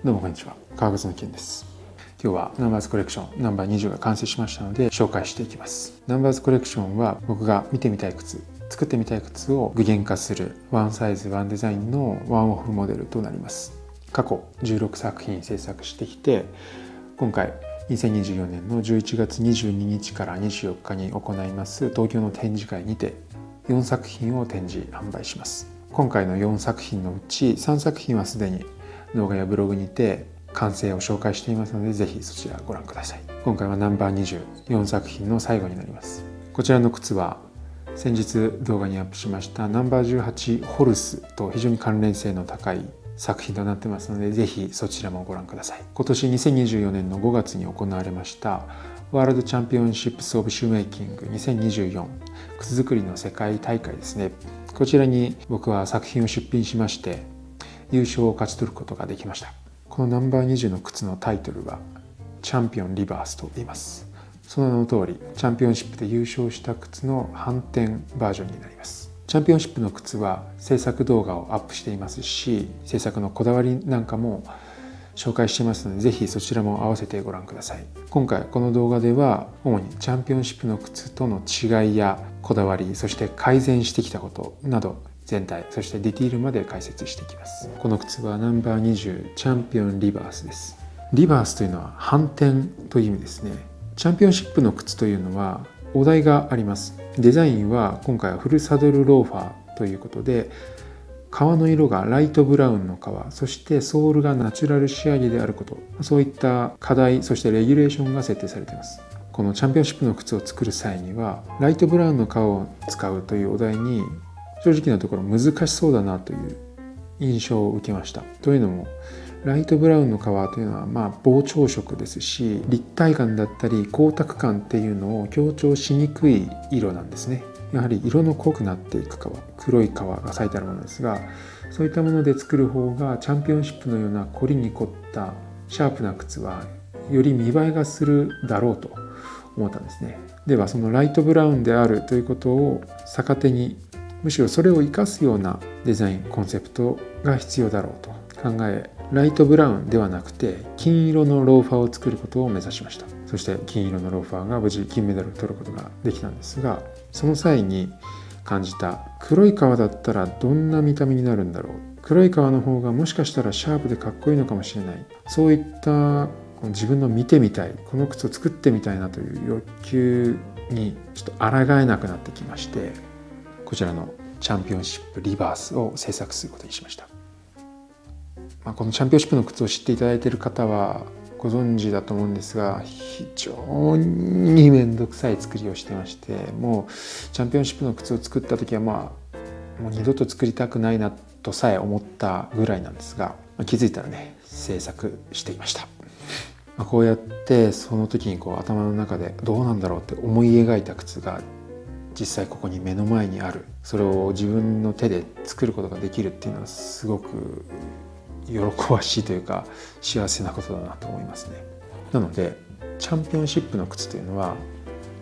どうもこんにちは、川口の健です。今日はナンバーズコレクションナンバー20が完成しましたので紹介していきます。ナンバーズコレクションは僕が見てみたい靴、作ってみたい靴を具現化するワンサイズワンデザインのワンオフモデルとなります。過去16作品制作してきて、今回2024年の11月22日から24日に行います東京の展示会にて4作品を展示販売します。今回の4作品のうち3作品はすでに動画やブログにて完成を紹介していますので、ぜひそちらをご覧ください。今回はナンバー24作品の最後になります。こちらの靴は先日動画にアップしましたナンバー18ホルスと非常に関連性の高い作品となってますので、ぜひそちらもご覧ください。今年2024年の5月に行われましたワールドチャンピオンシップスオブシューメイキング2024靴作りの世界大会ですね。こちらに僕は作品を出品しまして優勝を勝ち取ることができました。このナンバー20の靴のタイトルはチャンピオンリバースと言います。その名の通りチャンピオンシップで優勝した靴の反転バージョンになります。チャンピオンシップの靴は制作動画をアップしていますし、制作のこだわりなんかも紹介していますので、ぜひそちらも合わせてご覧ください。今回この動画では主にチャンピオンシップの靴との違いやこだわり、そして改善してきたことなど全体、そしてディティールまで解説していきます。この靴はナンバー20チャンピオンリバースです。リバースというのは反転という意味ですね。チャンピオンシップの靴というのはお題があります。デザインは今回はフルサドルローファーということで、革の色がライトブラウンの革、そしてソールがナチュラル仕上げであること、そういった課題、そしてレギュレーションが設定されています。このチャンピオンシップの靴を作る際にはライトブラウンの革を使うというお題に正直なところ難しそうだなという印象を受けました。というのもライトブラウンの革というのは膨張色ですし、立体感だったり光沢感っていうのを強調しにくい色なんですね。やはり色の濃くなっていく革、黒い革が咲いてあるものですが、そういったもので作る方がチャンピオンシップのような凝りに凝ったシャープな靴はより見栄えがするだろうと思ったんですね。ではそのライトブラウンであるということを逆手に、むしろそれを生かすようなデザインコンセプトが必要だろうと考え、ライトブラウンではなくて金色のローファーを作ることを目指しました。そして金色のローファーが無事金メダルを取ることができたんですが、その際に感じた黒い革だったらどんな見た目になるんだろう、黒い革の方がもしかしたらシャープでかっこいいのかもしれない、そういった自分の見てみたい、この靴を作ってみたいなという欲求にちょっと抗えなくなってきまして、こちらのチャンピオンシップリバースを制作することにしました。このチャンピオンシップの靴を知っていただいている方はご存知だと思うんですが、非常にめんどくさい作りをしてまして、もうチャンピオンシップの靴を作った時はもう二度と作りたくないなとさえ思ったぐらいなんですが、気づいたらね制作していました。こうやってその時に頭の中でどうなんだろうって思い描いた靴が実際ここに目の前にある、それを自分の手で作ることができるっていうのはすごく喜ばしいというか幸せなことだなと思いますね。なのでチャンピオンシップの靴というのは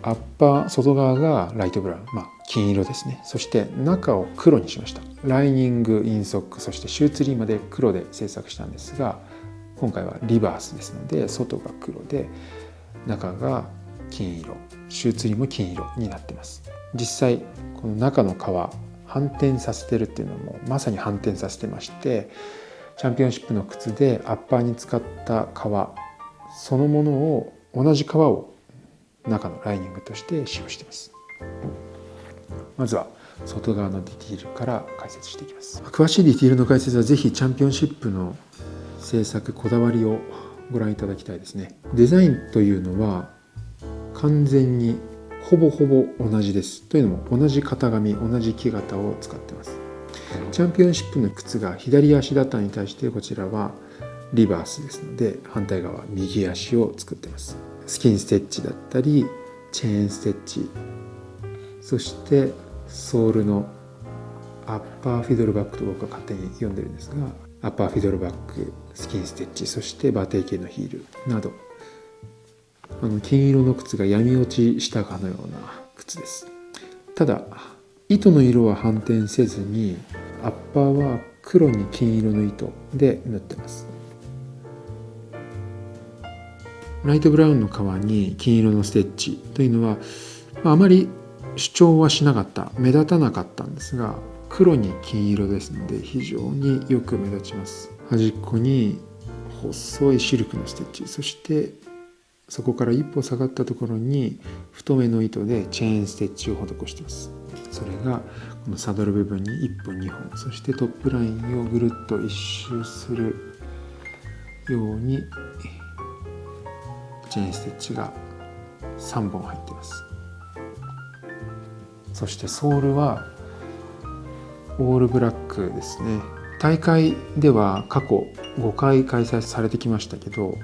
アッパー外側がライトブラウン、金色ですね。そして中を黒にしました。ライニング、インソック、そしてシューツリーまで黒で制作したんですが、今回はリバースですので外が黒で中が金色、シューツリーも金色になっています。実際この中の革反転させてるっていうのもまさに反転させてまして、チャンピオンシップの靴でアッパーに使った革そのものを、同じ革を中のライニングとして使用しています。まずは外側のディティールから解説していきます。詳しいディティールの解説はぜひチャンピオンシップの制作こだわりをご覧いただきたいですね。デザインというのは完全にほぼ同じです。というのも同じ型紙、同じ木型を使っています。チャンピオンシップの靴が左足だったのに対して、こちらはリバースですので反対側右足を作っています。スキンステッチだったりチェーンステッチ、そしてソールのアッパーフィドルバックと僕は勝手に呼んでるんですが、アッパーフィドルバック、スキンステッチ、そして馬蹄形のヒールなど、金色の靴が闇落ちしたかのような靴です。ただ糸の色は反転せずにアッパーは黒に金色の糸で縫ってます。ライトブラウンの革に金色のステッチというのは、あまり主張はしなかった、目立たなかったんですが、黒に金色ですので非常によく目立ちます。端っこに細いシルクのステッチ、そしてそこから一歩下がったところに太めの糸でチェーンステッチを施しています。それがこのサドル部分に1本2本、そしてトップラインをぐるっと一周するようにチェーンステッチが3本入っています。そしてソールはオールブラックですね。大会では過去5回開催されてきましたけど、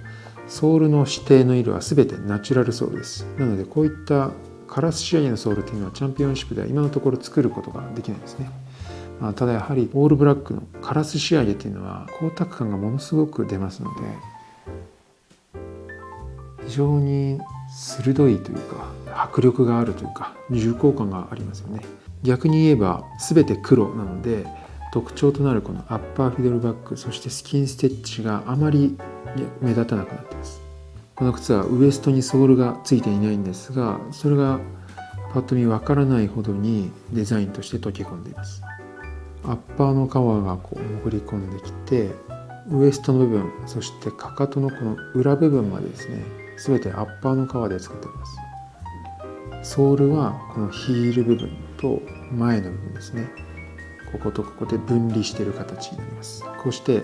ソールの指定の色は全てナチュラルソールです。なのでこういったカラス仕上げのソールというのはチャンピオンシップでは今のところ作ることができないですね。ただやはりオールブラックのカラス仕上げというのは光沢感がものすごく出ますので、非常に鋭いというか迫力があるというか重厚感がありますよね。逆に言えば全て黒なので、特徴となるこのアッパーフィドルバック、そしてスキンステッチがあまり目立たなくなっています。この靴はウエストにソールがついていないんですが、それがパッと見わからないほどにデザインとして溶け込んでいます。アッパーの革が潜り込んできて、ウエストの部分、そしてかかとのこの裏部分までですね、全てアッパーの革で作っております。ソールはこのヒール部分と前の部分ですね、こことここで分離している形になります。こうして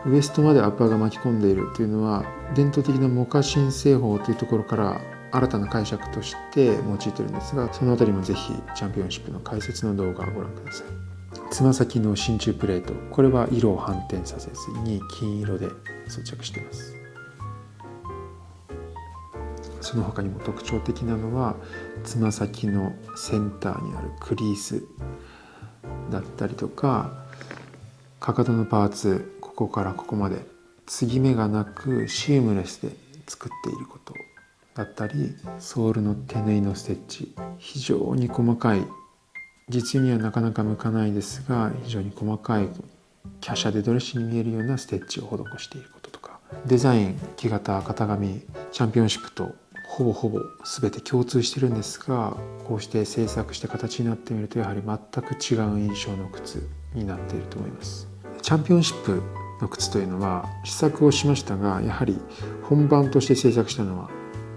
ウエストまでアッパーが巻き込んでいるというのは、伝統的なモカシン製法というところから新たな解釈として用いているんですが、そのあたりもぜひチャンピオンシップの解説の動画をご覧ください。つま先の真鍮プレート、これは色を反転させずに金色で装着しています。その他にも特徴的なのは、つま先のセンターにあるクリースだったりとか、かかとのパーツ、ここからここまで継ぎ目がなくシームレスで作っていることだったり、ソールの手縫いのステッチ、非常に細かい、実にはなかなか向かないですが非常に細かい華奢でドレッシーに見えるようなステッチを施していることとか、デザイン、木型、型紙、チャンピオンシップとほぼ全て共通してるんですが、こうして製作して形になってみるとやはり全く違う印象の靴になっていると思います。チャンピオンシップの靴というのは試作をしましたが、やはり本番として製作したのは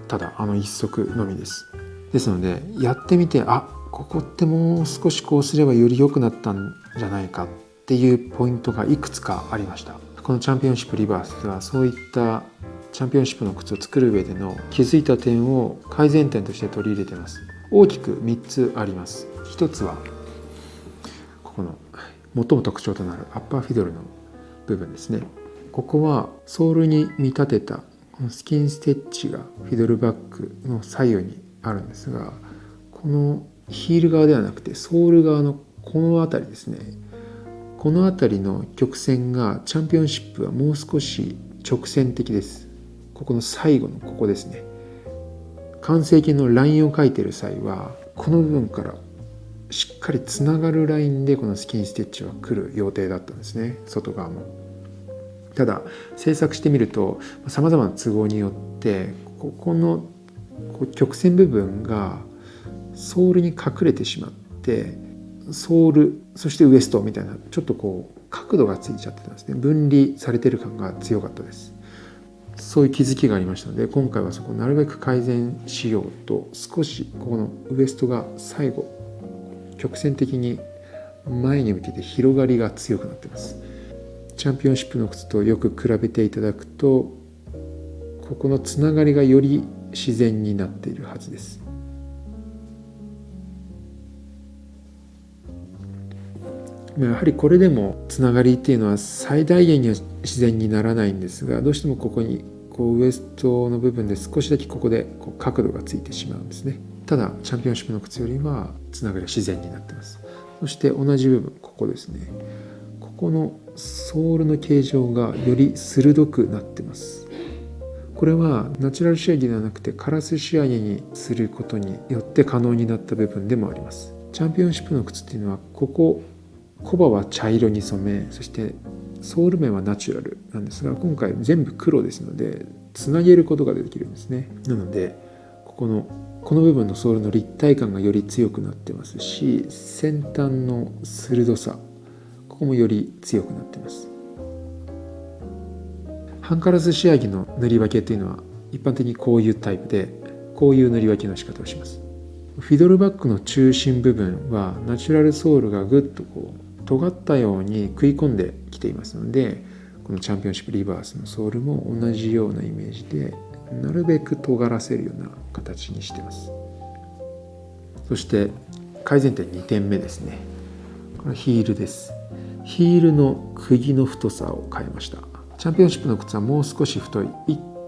ただ一足のみです。ですのでやってみて、ここってもう少しこうすればより良くなったんじゃないかっていうポイントがいくつかありました。このチャンピオンシップリバースではそういったチャンピオンシップの靴を作る上での気づいた点を改善点として取り入れています。大きく3つあります。1つはここの最も特徴となるアッパーフィドルの部分ですね。ここはソールに見立てたこのスキンステッチがフィドルバッグの左右にあるんですが、このヒール側ではなくてソール側のこの辺りですね、この辺りの曲線がチャンピオンシップはもう少し直線的です。ここの最後のここですね、完成形のラインを描いている際はこの部分からしっかりつながるラインでこのスキンステッチは来る予定だったんですね、外側も。ただ制作してみるとさまざまな都合によってここの曲線部分がソールに隠れてしまって、ソールそしてウエストみたいなちょっと角度がついちゃってたんですね。分離されてる感が強かったです。そういう気づきがありましたので、今回はそこをなるべく改善しようと、少しここのウエストが最後曲線的に前に向けて広がりが強くなっています。チャンピオンシップの靴とよく比べていただくと、ここのつながりがより自然になっているはずです。やはりこれでもつながりっていうのは最大限には自然にならないんですが、どうしてもここにウエストの部分で少しだけここで角度がついてしまうんですね。ただチャンピオンシップの靴よりはつながりは自然になっています。そして同じ部分、ここですね、ここのソールの形状がより鋭くなっています。これはナチュラル仕上げではなくてカラス仕上げにすることによって可能になった部分でもあります。チャンピオンシップの靴っていうのはここコバは茶色に染め、そしてソール面はナチュラルなんですが、今回全部黒ですのでつなげることができるんですね。なのでこの部分のソールの立体感がより強くなってますし、先端の鋭さ、ここもより強くなってます。ハンカラス仕上げの塗り分けというのは一般的にこういうタイプで、こういう塗り分けの仕方をします。フィドルバッグの中心部分はナチュラルソールがぐっと尖ったように食い込んできていますので、このチャンピオンシップリバースのソールも同じようなイメージでなるべく尖らせるような形にしています。そして改善点2点目ですね。これヒールです。ヒールの釘の太さを変えました。チャンピオンシップの靴はもう少し太い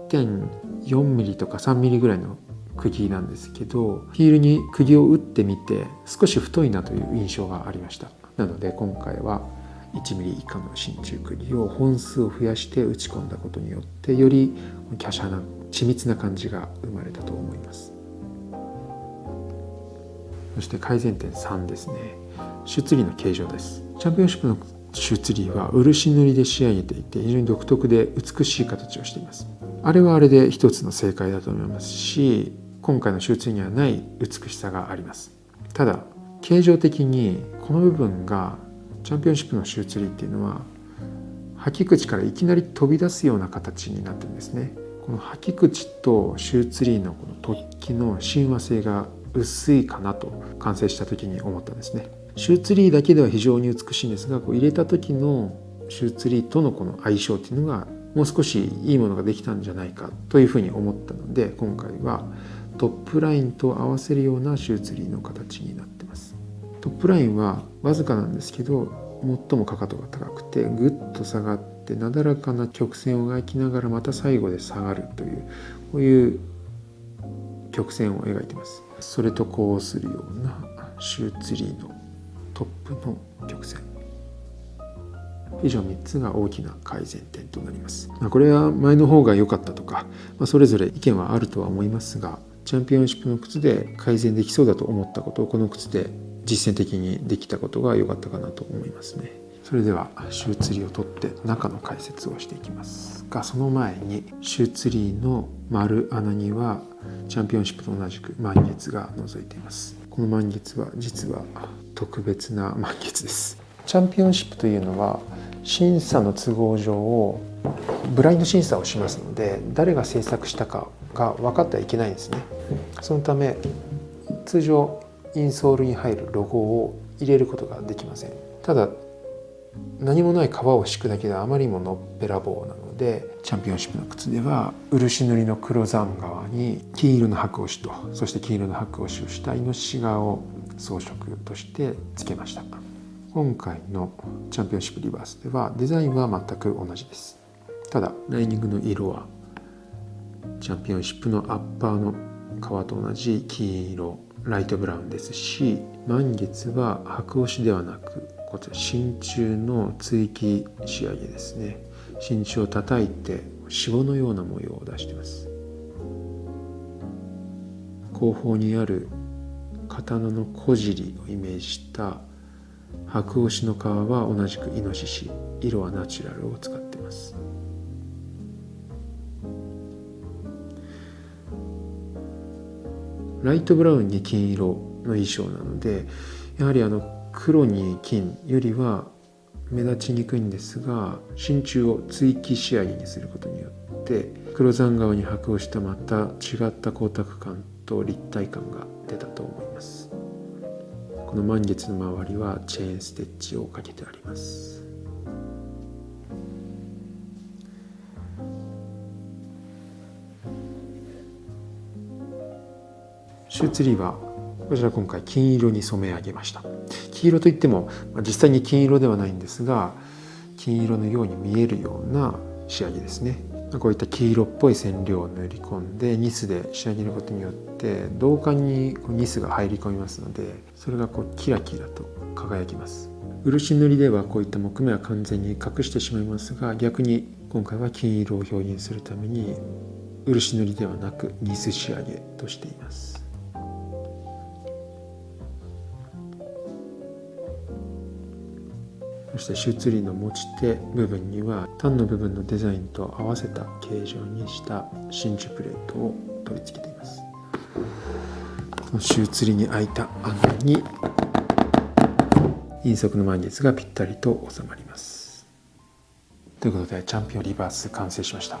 1.4 ミリとか3ミリぐらいの釘なんですけど、ヒールに釘を打ってみて少し太いなという印象がありました。なので今回は1ミリ以下の真鍮釘を本数を増やして打ち込んだことによってより華奢な緻密な感じが生まれたと思います。そして改善点3ですね。シュツリーの形状です。チャンピオンシップのシュツリーは漆塗りで仕上げていて非常に独特で美しい形をしています。あれはあれで一つの正解だと思いますし、今回のシュツリーにはない美しさがあります。ただ形状的にこの部分がチャンピオンシップのシュツリーっていうのは履き口からいきなり飛び出すような形になってるんですね。この履き口とシュツリーのこの突起の親和性が薄いかなと完成した時に思ったんですね。シューツリーだけでは非常に美しいんですが、入れた時のシューツリーとのこの相性っていうのがもう少しいいものができたんじゃないかというふうに思ったので、今回はトップラインと合わせるようなシューツリーの形になってます。トップラインはわずかなんですけど最もかかとが高くてぐっと下がってなだらかな曲線を描きながらまた最後で下がるという、こういう曲線を描いています。それとこうするようなシューツリーのトップの曲線、以上3つが大きな改善点となります。これは前の方が良かったとか、それぞれ意見はあるとは思いますが、チャンピオンシップの靴で改善できそうだと思ったことをこの靴で実践的にできたことが良かったかなと思いますね。それではシューツリーを取って中の解説をしていきますが、その前にシューツリーの丸穴にはチャンピオンシップと同じく満月が覗いています。この満月は実は特別な満月です。チャンピオンシップというのは審査の都合上ブラインド審査をしますので、誰が制作したかが分かってはいけないんですね。そのため通常インソールに入るロゴを入れることができません。ただ何もない革を敷くだけであまりにものっぺらぼうなので、チャンピオンシップの靴では漆塗りの黒山側に金色の白押しと、そして金色の白押しをしたイノシシ側を装飾としてつけました。今回のチャンピオンシップリバースではデザインは全く同じです。ただライニングの色はチャンピオンシップのアッパーの革と同じ黄色ライトブラウンですし、満月は白押しではなくこちら真鍮の追記仕上げですね。真鍮を叩いてシボのような模様を出しています。後方にある刀の小尻をイメージした白押しの革は同じくイノシシ、色はナチュラルを使っています。ライトブラウンに金色の衣装なので、やはり黒に金よりは目立ちにくいんですが、真鍮を追記仕上げにすることによって黒山側に白押したまた違った光沢感と立体感が出たと思います。この満月の周りはチェーンステッチをかけてあります。シューツリーはこちら今回金色に染め上げました。黄色といっても実際に金色ではないんですが、金色のように見えるような仕上げですね。こういった黄色っぽい染料を塗り込んでニスで仕上げることによって銅管にニスが入り込みますので、それがキラキラと輝きます。漆塗りではこういった木目は完全に隠してしまいますが、逆に今回は金色を表現するために漆塗りではなくニス仕上げとしています。そしてシューツリーの持ち手部分には端の部分のデザインと合わせた形状にした真珠プレートを取り付けています。このシューツリーに開いた穴に引足の満月がぴったりと収まります。ということでチャンピオンリバース完成しました。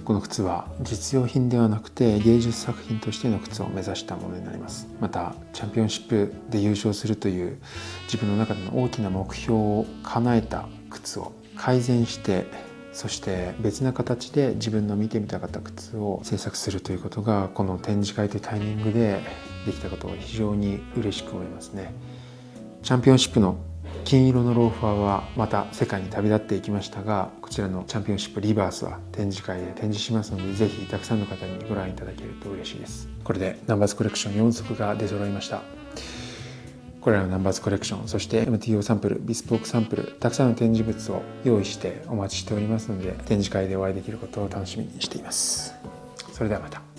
この靴は実用品ではなくて芸術作品としての靴を目指したものになります。またチャンピオンシップで優勝するという自分の中での大きな目標を叶えた靴を改善して、そして別な形で自分の見てみたかった靴を制作するということがこの展示会というタイミングでできたことを非常に嬉しく思いますね。チャンピオンシップの金色のローファーはまた世界に旅立っていきましたが、こちらのチャンピオンシップリバースは展示会で展示しますので、ぜひたくさんの方にご覧いただけると嬉しいです。これでナンバーズコレクション4足が出揃いました。これらのナンバーズコレクション、そして MTO サンプル、ビスポークサンプル、たくさんの展示物を用意してお待ちしておりますので、展示会でお会いできることを楽しみにしています。それではまた。